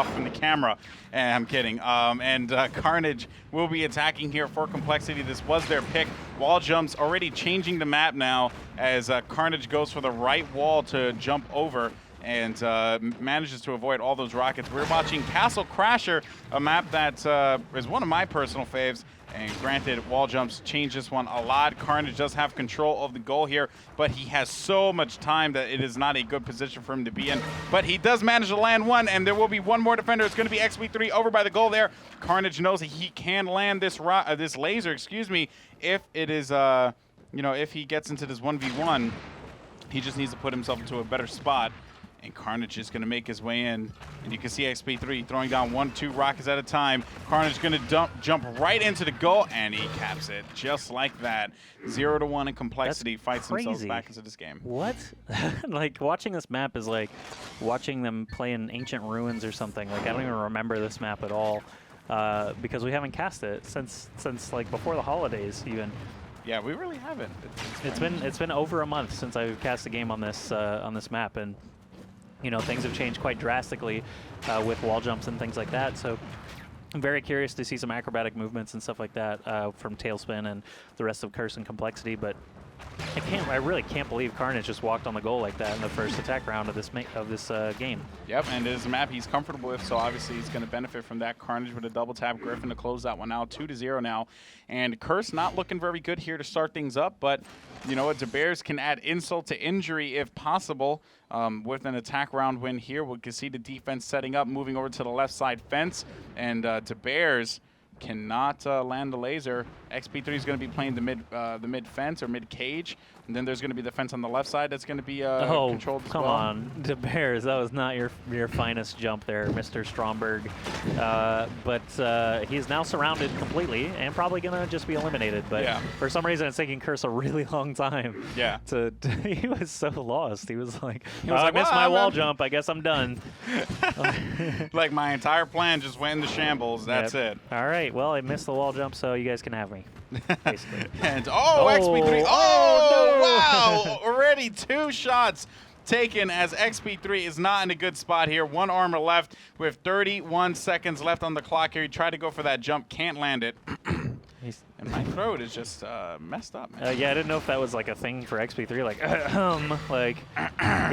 from the camera. And I'm kidding. Carnage will be attacking here for Complexity. This was their pick. Wall jumps already changing the map now as Carnage goes for the right wall to jump over and manages to avoid all those rockets. We're watching Castle Crasher, a map that is one of my personal faves. And granted, wall jumps change this one a lot. Carnage does have control of the goal here, but he has so much time that it is not a good position for him to be in. But he does manage to land one, and there will be one more defender. It's going to be XP3 over by the goal there. Carnage knows that he can land this laser, if it is, if he gets into this 1v1. He just needs to put himself into a better spot. And Carnage is going to make his way in. And you can see XP3 throwing down 1-2 rockets at a time. Carnage is going to jump right into the goal, and he caps it just like that. 0-1 in Complexity. Fights themselves back into this game. What? Like, watching this map is like watching them play in Ancient Ruins or something. Like, I don't even remember this map at all because we haven't cast it since like before the holidays even. Yeah, we really haven't. It's been over a month since I've cast a game on this map, and you know, things have changed quite drastically with wall jumps and things like that. So I'm very curious to see some acrobatic movements and stuff like that from Tailspin and the rest of Curse and Complexity. But I really can't believe Carnage just walked on the goal like that in the first attack round of this game. Yep, and it is a map he's comfortable with, so obviously he's going to benefit from that. Carnage with a double tap. Griffin to close that one out, 2-0 now. And Curse not looking very good here to start things up, but you know what, DeBears can add insult to injury if possible. With an attack round win here, we can see the defense setting up, moving over to the left side fence, and DeBears cannot land the laser. XP3 is going to be playing the mid fence or mid cage, and then there's going to be the fence on the left side that's going to be controlled as well. Come on, DeBears, that was not your finest jump there, Mr. Stromberg. But he's now surrounded completely and probably going to just be eliminated. But yeah, for some reason, it's taking Curse a really long time. Yeah, he was so lost. He was like, I missed my wall jump. I guess I'm done. Like my entire plan just went into shambles. That's it. All right. Well, I missed the wall jump, so you guys can have me. And XP3. Oh, no. Wow. Already 2 shots taken as XP3 is not in a good spot here. 1 armor left with 31 seconds left on the clock here. He tried to go for that jump, can't land it. And my throat is just messed up, man. Yeah, I didn't know if that was like a thing for XP3, like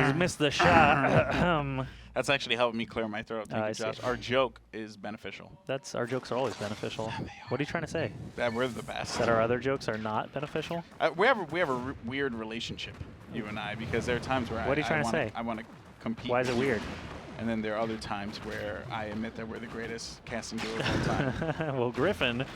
he's missed the shot. That's actually helping me clear my throat. Thank you, Josh. Our joke is beneficial. Our jokes are always beneficial. What are you trying to say? That we're the best. That our other jokes are not beneficial? We have a weird relationship, you and I, because there are times where what are you trying to say? I want to compete. Why is it weird? And then there are other times where I admit that we're the greatest casting duo of all time. Well, Griffin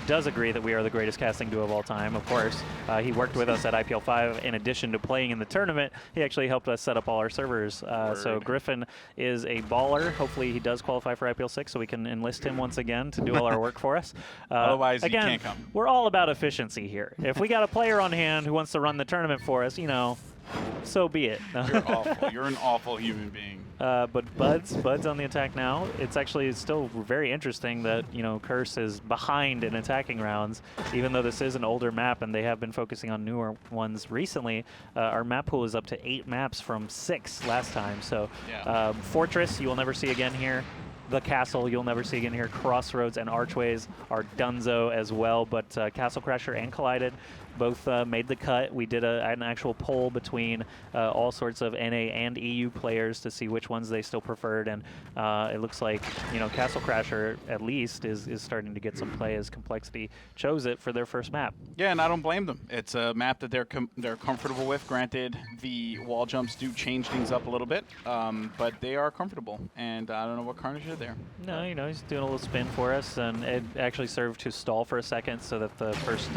does agree that we are the greatest casting duo of all time, of course. He worked with us at IPL5. In addition to playing in the tournament, he actually helped us set up all our servers. So Griffin is a baller. Hopefully he does qualify for IPL6 so we can enlist him once again to do all our work for us. Otherwise, again, you can't come. We're all about efficiency here. If we got a player on hand who wants to run the tournament for us, you know, so be it. You're awful. You're an awful human being. But Bud's on the attack now. It's actually still very interesting that, you know, Curse is behind in attacking rounds, even though this is an older map and they have been focusing on newer ones recently. Our map pool is up to 8 maps from 6 last time. So yeah. Fortress, you will never see again here. The Castle, you'll never see again here. Crossroads and Archways are dunzo as well, but Castle Crasher and Collided both made the cut. We did an actual poll between all sorts of NA and EU players to see which ones they still preferred, and it looks like, you know, Castle Crasher at least is starting to get some play as Complexity chose it for their first map. Yeah, and I don't blame them. It's a map that they're comfortable with. Granted, the wall jumps do change things up a little bit, but they are comfortable, and I don't know what Carnage did there. No, you know, he's doing a little spin for us, and it actually served to stall for a second so that the first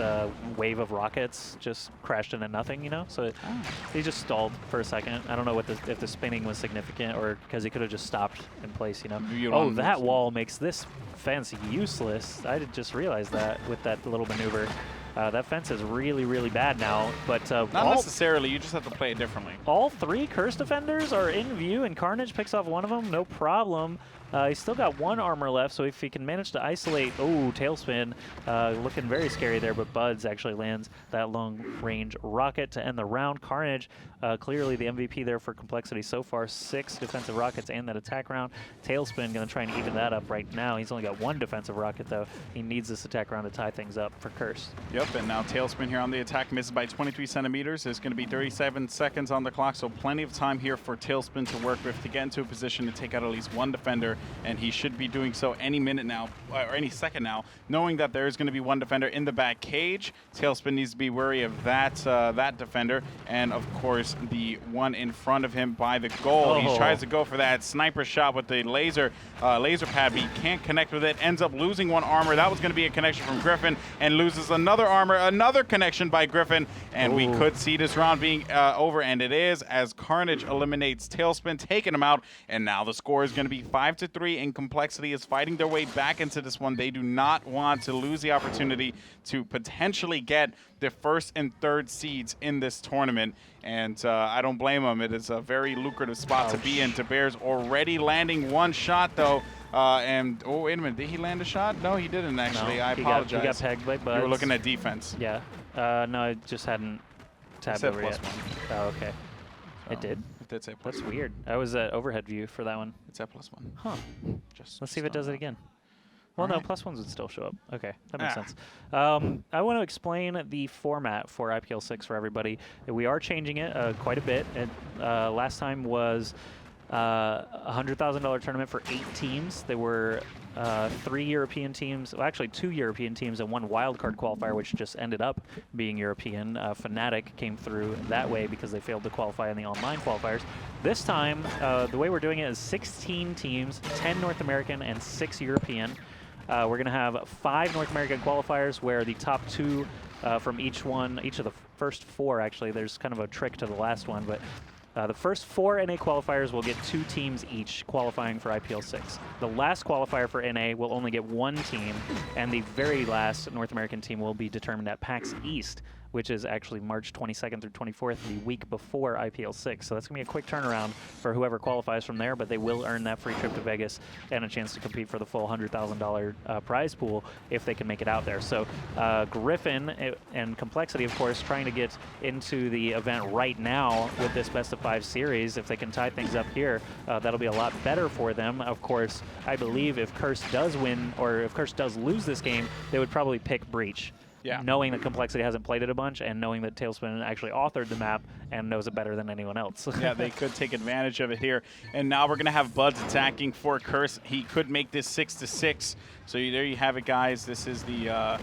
wave of rockets just crashed into nothing, you know? So he just stalled for a second. I don't know if the spinning was significant or because he could have just stopped in place, you know? That wall makes this fence useless. I did just realize that with that little maneuver. That fence is really, really bad now, but not necessarily. You just have to play it differently. All 3 Curse defenders are in view, and Carnage picks off one of them, no problem. He's still got 1 armor left, so if he can manage to isolate, oh, Tailspin, looking very scary there, but Buds actually lands that long-range rocket to end the round. Carnage, clearly the MVP there for complexity so far, 6 defensive rockets and that attack round. Tailspin going to try and even that up right now. He's only got 1 defensive rocket, though. He needs this attack round to tie things up for Curse. Yep, and now Tailspin here on the attack misses by 23 centimeters. There's going to be 37 seconds on the clock, so plenty of time here for Tailspin to work with to get into a position to take out at least 1 defender, and he should be doing so any minute now, or any second now, knowing that there is going to be 1 defender in the back cage. Tailspin needs to be wary of that that defender, and of course the one in front of him by the goal. He tries to go for that sniper shot with the laser pad, but he can't connect with it. Ends up losing 1 armor. That was going to be a connection from Griffin, and loses another armor, another connection by Griffin, and we could see this round being over, and it is, as Carnage eliminates Tailspin, taking him out, and now the score is going to be 5-3, and Complexity is fighting their way back into this one. They do not want to lose the opportunity to potentially get the 1st and 3rd seeds in this tournament, and I don't blame them. It is a very lucrative spot to be in. Bears already landing 1 shot, though. And, oh, wait a minute. Did he land a shot? No, he didn't, actually. No, I apologize. He got pegged by Buds. You were looking at defense. Yeah. No, I just hadn't tabbed over yet. +1. Oh, okay. So it did? It did say +1. That's weird. I was at overhead view for that one. It's at +1. Huh. Let's see if it does it again. All Well, right. no, +1s would still show up. Okay, that makes sense. I want to explain the format for IPL6 for everybody. We are changing it quite a bit. Last time was a $100,000 tournament for 8 teams. There were 3 European teams, well, actually 2 European teams and 1 wildcard qualifier, which just ended up being European. Fnatic came through that way because they failed to qualify in the online qualifiers. This time, the way we're doing it is 16 teams, 10 North American and 6 European. We're going to have 5 North American qualifiers where the top 2 from each of the first 4, actually. There's kind of a trick to the last one, but the first 4 NA qualifiers will get 2 teams each qualifying for IPL6. The last qualifier for NA will only get 1 team, and the very last North American team will be determined at PAX East, which is actually March 22nd through 24th, the week before IPL6. So that's going to be a quick turnaround for whoever qualifies from there, but they will earn that free trip to Vegas and a chance to compete for the full $100,000 prize pool if they can make it out there. So Griffin and Complexity, of course, trying to get into the event right now with this best-of-5 series. If they can tie things up here, that'll be a lot better for them. Of course, I believe if Curse does win, or if Curse does lose this game, they would probably pick Breach. Yeah. Knowing that Complexity hasn't played it a bunch, and knowing that Tailspin actually authored the map and knows it better than anyone else. Yeah, they could take advantage of it here. And now we're going to have Buds attacking for Curse. He could make this 6-6. So there you have it, guys. This is the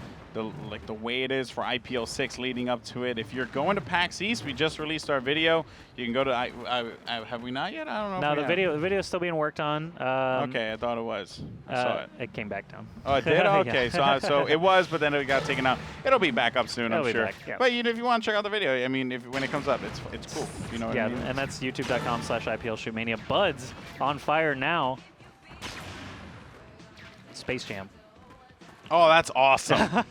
way it is for IPL6 leading up to it. If you're going to PAX East, we just released our video. You can go to have we not yet? I don't know. No, the video is still being worked on. Okay, I thought it was. I saw it. It came back down. Oh, it did? Okay, so it was, but then it got taken out. It'll be back up soon, I'm sure. Back, yeah. But if you want to check out the video, I mean, when it comes up, it's cool. You know what I mean? And that's youtube.com/IPL Shootmania. Buds on fire now. Space Jam. Oh, that's awesome.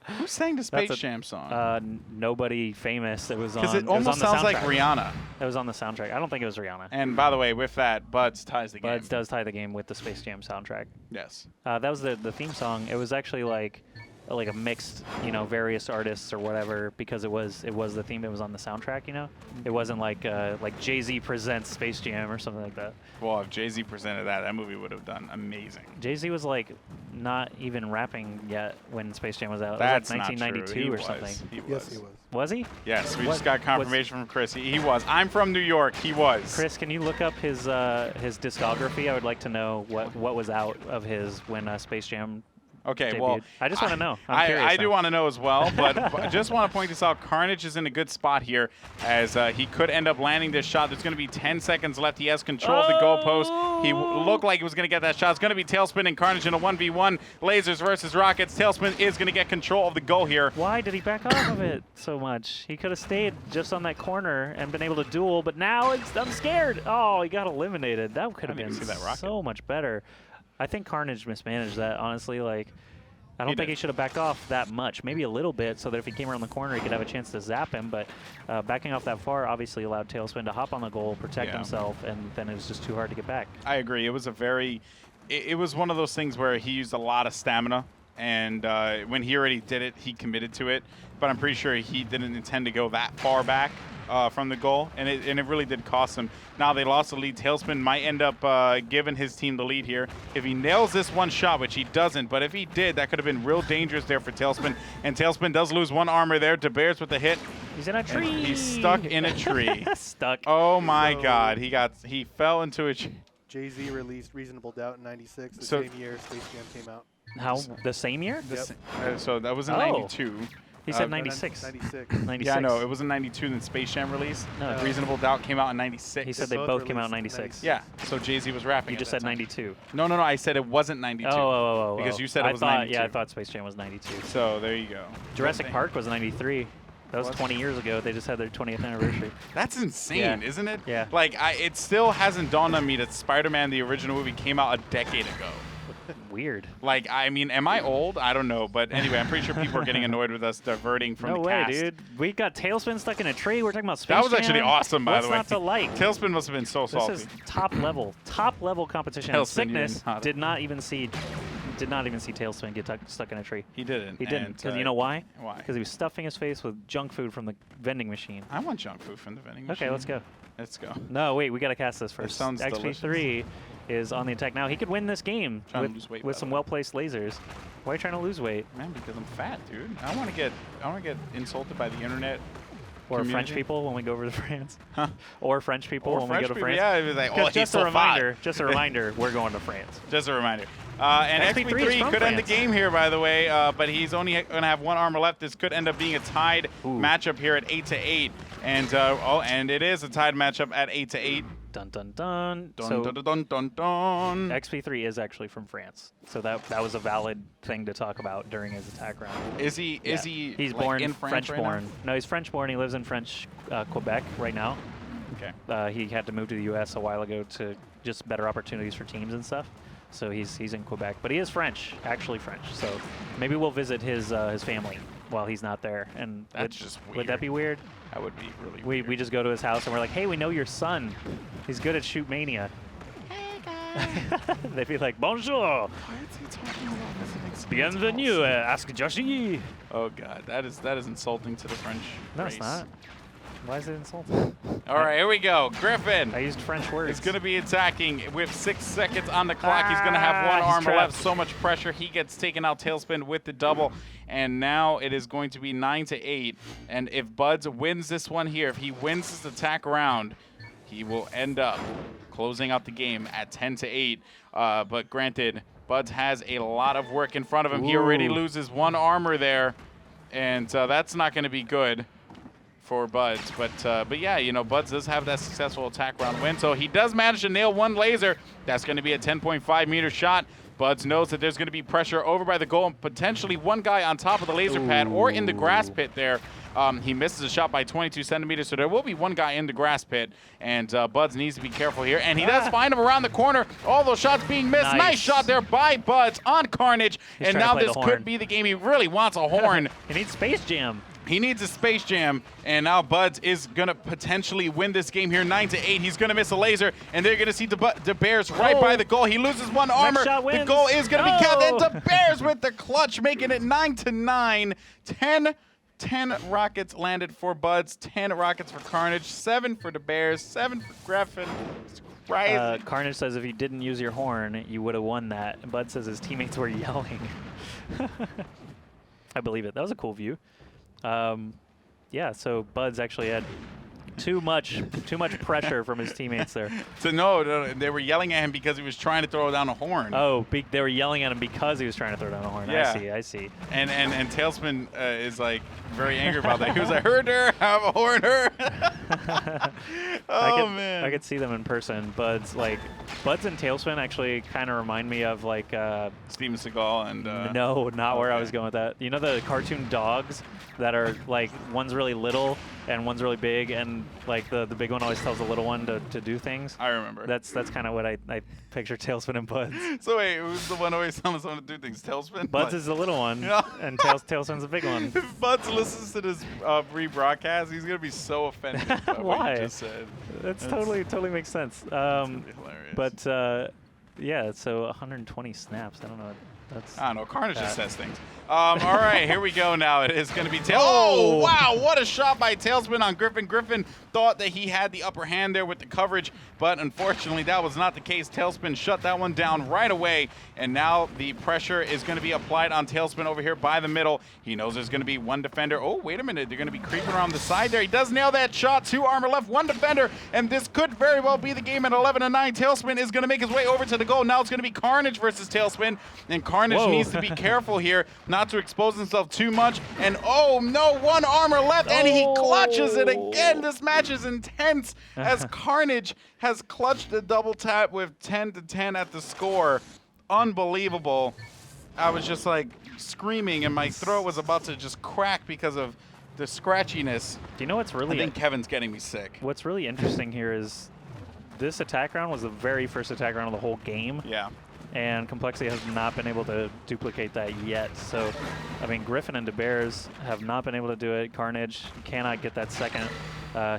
Who sang the Space Jam song? Nobody famous. It was on. Because it almost sounds like Rihanna. It was on the soundtrack. I don't think it was Rihanna. And by the way, with that, Buds ties the game. Buds does tie the game with the Space Jam soundtrack. Yes. That was the theme song. It was actually like a mixed, various artists or whatever, because it was the theme. It was on the soundtrack, It wasn't like Jay-Z presents Space Jam or something like that. Well, if Jay-Z presented that movie would have done amazing. Jay-Z was like not even rapping yet when Space Jam was out. That's it was like 1992 or something. He was. Yes, he was. Was he? Yes, we just got confirmation from Chris. He was. I'm from New York. He was. Chris, can you look up his discography? I would like to know what was out of his when Space Jam. Okay, debuted. well, I just want to know. I do want to know as well, but I just want to point this out. Carnage is in a good spot here, as he could end up landing this shot. There's going to be 10 seconds left. He has control of the goalpost. He looked like he was going to get that shot. It's going to be Tailspin and Carnage in a 1v1. Lasers versus Rockets. Tailspin is going to get control of the goal here. Why did he back off of it so much? He could have stayed just on that corner and been able to duel, but now I'm scared. Oh, he got eliminated. That could have been so much better. I think Carnage mismanaged that, honestly. Like, I don't think he should have backed off that much. Maybe a little bit, so that if he came around the corner, he could have a chance to zap him. But backing off that far obviously allowed Tailspin to hop on the goal, protect himself, and then it was just too hard to get back. I agree. It was a very, it was one of those things where he used a lot of stamina, and when he already did it, he committed to it. But I'm pretty sure he didn't intend to go that far back from the goal, and it really did cost him. Now they lost the lead. Tailspin might end up giving his team the lead here. If he nails this one shot, which he doesn't, but if he did, that could have been real dangerous there for Tailspin. And Tailspin does lose one armor there. De Beers with the hit. He's in a tree. And he's stuck in a tree. Stuck. Oh my God, he fell into a tree. Jay-Z released Reasonable Doubt in '96, the same year Space Jam came out. How? The same year? Yep. So that was in '92. He said 96. 96. 96. Yeah, no, it was in '92 then Space Jam released. No. Reasonable Doubt came out in '96. He said they both came out in 96. Yeah, so Jay-Z was rapping. You just said 92. No, I said it wasn't 92. Oh. Because you said it was 92. Yeah, I thought Space Jam was 92. So there you go. Jurassic Park was 93. That was 20 years ago. They just had their 20th anniversary. That's insane, isn't it? Yeah. Like, it still hasn't dawned on me that Spider-Man, the original movie, came out a decade ago. Weird. Like, I mean, am I old? I don't know. But anyway, I'm pretty sure people are getting annoyed with us diverting from the cast. No way, dude. We got Tailspin stuck in a tree. We're talking about Space That was Jam. actually awesome, by the way. What's not to like? Tailspin must have been so salty. This is top level competition. Tailspin, Sickness did not even see Tailspin get stuck in a tree. He didn't. He didn't. Because you know why? Why? Because he was stuffing his face with junk food from the vending machine. I want junk food from the vending machine. Okay, let's go. Let's go. No, wait, we got to cast this first. sounds XP3 is on the attack now. He could win this game with some well-placed lasers. Why are you trying to lose weight? Man, because I'm fat, dude. I want to get insulted by the internet. Or community. French people when we go over to France. Huh? Or French people Or when French we go to people, France. yeah, it was like, oh, he's just so a reminder, fat. just a reminder, we're going to France. Just a reminder. And XP3 could end the game here, by the way, but he's only going to have one armor left. This could end up being a tied matchup here at 8-8. And and it is a tied matchup at 8-8. Dun dun dun. Dun, dun, dun, dun, dun. XP3 is actually from France, so that was a valid thing to talk about during his attack round. Is he? Yeah. Is he? He's like, born in France French-born. Right No, he's French-born. He lives in Quebec right now. Okay. He had to move to the U.S. a while ago to just better opportunities for teams and stuff. So he's in Quebec, but he is French, actually French. So maybe we'll visit his family while he's not there. And That's just weird. Would that be weird? That would be really weird. We just go to his house and we're like, hey, we know your son. He's good at Shootmania. Hey guys. They'd be like, bonjour. Why is he talking about this in expensive Bienvenue, ask Joshi. Oh God, that is insulting to the French No, race. it's not. Why is it insulting? All right, here we go. Griffin. I used French words. He's going to be attacking with 6 seconds on the clock. He's going to have one he's armor trapped. left. So much pressure. He gets taken out Tailspin with the double. And now it is going to be 9-8. And if Buds wins this one here, if he wins this attack round, he will end up closing out the game at 10-8. But granted, Buds has a lot of work in front of him. He already loses one armor there. And that's not going to be good for Buds, but yeah, you know, Buds does have that successful attack round win, so he does manage to nail one laser. That's going to be a 10.5 meter shot. Buds knows that there's going to be pressure over by the goal and potentially one guy on top of the laser pad or in the grass pit there. He misses a shot by 22 centimeters, so there will be one guy in the grass pit, and Buds needs to be careful here. And he does find him around the corner. All those shots being missed. Nice shot there by Buds on Carnage. He's and now this could be the game. He really wants a horn. He needs Space Jam. He needs a Space Jam, and now Buds is going to potentially win this game here, 9-8. He's going to miss a laser, and they're going to see De Beers right by the goal. He loses one armor. The goal is going to be capped, and De Beers with the clutch, making it 9-9. 10 rockets landed for Buds, 10 rockets for Carnage, 7 for De Beers, 7 for Griffin. It's crazy. Carnage says if you didn't use your horn, you would have won that. And Bud says his teammates were yelling. I believe it. That was a cool view. Yeah, so Bud's actually had too much pressure from his teammates there. So no, they were yelling at him because he was trying to throw down a horn. Oh, they were yelling at him because he was trying to throw down a horn. Yeah. I see. And Tailspin is like very angry about that. He was like, "Heard her, have a horn, her." Man. I could see them in person. Buds and Tailspin actually kind of remind me of like Steven Seagal and no, not where I okay. was going with that. You know the cartoon dogs that are like one's really little and one's really big, and like the big one always tells the little one to do things. I remember. That's kind of what I picture Tailspin and Buds. So wait, who's the one always telling someone to do things? Tailspin? Buds is the little one, Yeah. and Tailspin's the big one. If Buds listens to this rebroadcast, he's gonna be so offended by what Why? you just said. That's totally makes sense. That's gonna be hilarious. But yeah, so 120 snaps. I don't know. That's I don't know. Carnage just says things. All right, here we go now. It is going to be Oh, wow. What a shot by Tailspin on Griffin. Griffin thought that he had the upper hand there with the coverage, but unfortunately that was not the case. Tailspin shut that one down right away, and now the pressure is going to be applied on Tailspin over here by the middle. He knows there's going to be one defender. Oh, wait a minute. They're going to be creeping around the side there. He does nail that shot. 2 armor left, 1 defender, and this could very well be the game at 11-9. Tailspin is going to make his way over to the goal. Now it's going to be Carnage versus Tailspin, and Carnage needs to be careful here not to expose himself too much. And oh no, 1 armor left, and he clutches it again. This match is intense as Carnage has clutched the double tap with 10-10 at the score. Unbelievable. I was just like screaming, and my throat was about to just crack because of the scratchiness. Do you know what's really? I think Kevin's getting me sick. What's really interesting here is this attack round was the very first attack round of the whole game. Yeah. And Complexity has not been able to duplicate that yet. So, I mean, Griffin and DeBears have not been able to do it. Carnage cannot get that second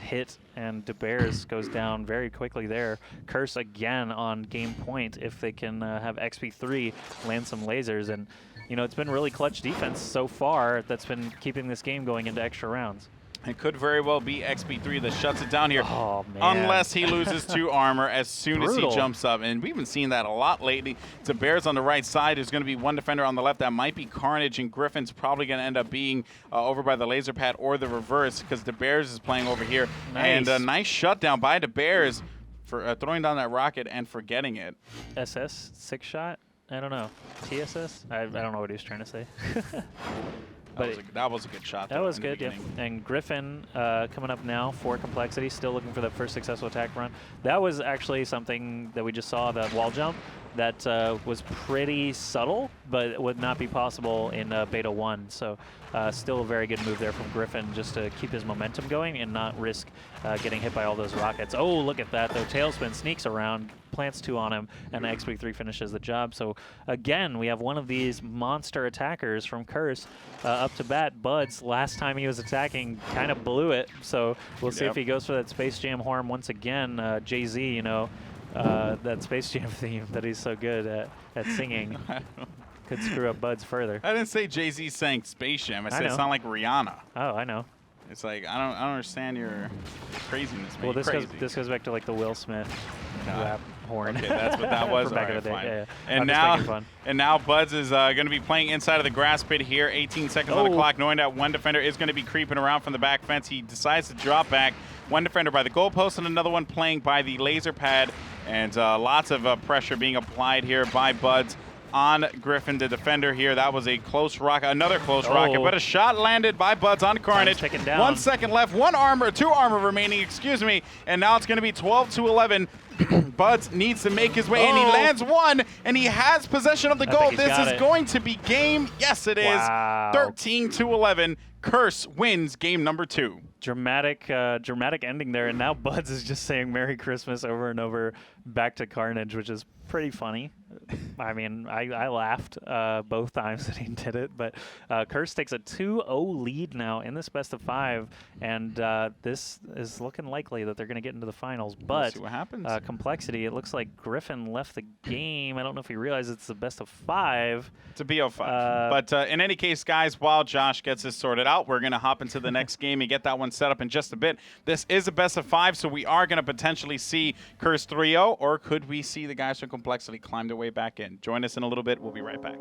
hit, and DeBears goes down very quickly there. Curse again on game point if they can have XP3 land some lasers. And, you know, it's been really clutch defense so far that's been keeping this game going into extra rounds. It could very well be XP3 that shuts it down here. Oh, man. Unless he loses 2 armor as soon as he jumps up. And we've been seeing that a lot lately. It's Bears on the right side. There's going to be 1 defender on the left. That might be Carnage, and Griffin's probably going to end up being over by the laser pad or the reverse because the Bears is playing over here. Nice. And a nice shutdown by the Bears for throwing down that rocket and forgetting it. SS, 6 shot? I don't know. TSS? I don't know what he was trying to say. That was a good shot. That was good, yeah. And Griffin coming up now for Complexity, still looking for that first successful attack run. That was actually something that we just saw, that wall jump, that was pretty subtle, but it would not be possible in Beta 1. So still a very good move there from Griffin just to keep his momentum going and not risk getting hit by all those rockets. Oh, look at that, though. Tailspin sneaks around, plants 2 on him, and XP3 finishes the job. So again, we have one of these monster attackers from Curse up to bat. Buds, last time he was attacking, kind of blew it. So we'll see if he goes for that Space Jam horn once again. Jay-Z, you know, that Space Jam theme that he's so good at singing could screw up Buds further. I didn't say Jay-Z sang Space Jam. I said it sounded like Rihanna. Oh, I know. It's like I don't understand your craziness, man. Well, this goes back to like the Will Smith rap horn. Okay, that's what that was. From back in in the day. Yeah. Yeah. And now Buds is going to be playing inside of the grass pit here. 18 seconds on the clock, knowing that 1 defender is going to be creeping around from the back fence. He decides to drop back. 1 defender by the goalpost and another one playing by the laser pad. And lots of pressure being applied here by Buds on Griffin, the defender here. That was a close rocket, another close rocket, but a shot landed by Buds on Carnage. 1 second left, 2 armor remaining, excuse me, and now it's going to be 12-11. Buds needs to make his way, and he lands 1, and he has possession of the goal. This is going to be game. Yes, it is. 13-11. Curse wins game number 2. Dramatic ending there, and now Buds is just saying Merry Christmas over and over back to Carnage, which is pretty funny. I mean, I laughed both times that he did it, but Curse takes a 2-0 lead now in this best of 5, and this is looking likely that they're going to get into the finals. But we'll see what happens. Complexity, it looks like Griffin left the game. I don't know if he realized it's the best of 5. It's a BO5. But in any case, guys, while Josh gets this sorted out, we're going to hop into the next game and get that one set up in just a bit. This is a best of 5, so we are going to potentially see Curse 3-0, or could we see the guys from Complexity climb their way back in? Join us in a little bit. We'll be right back.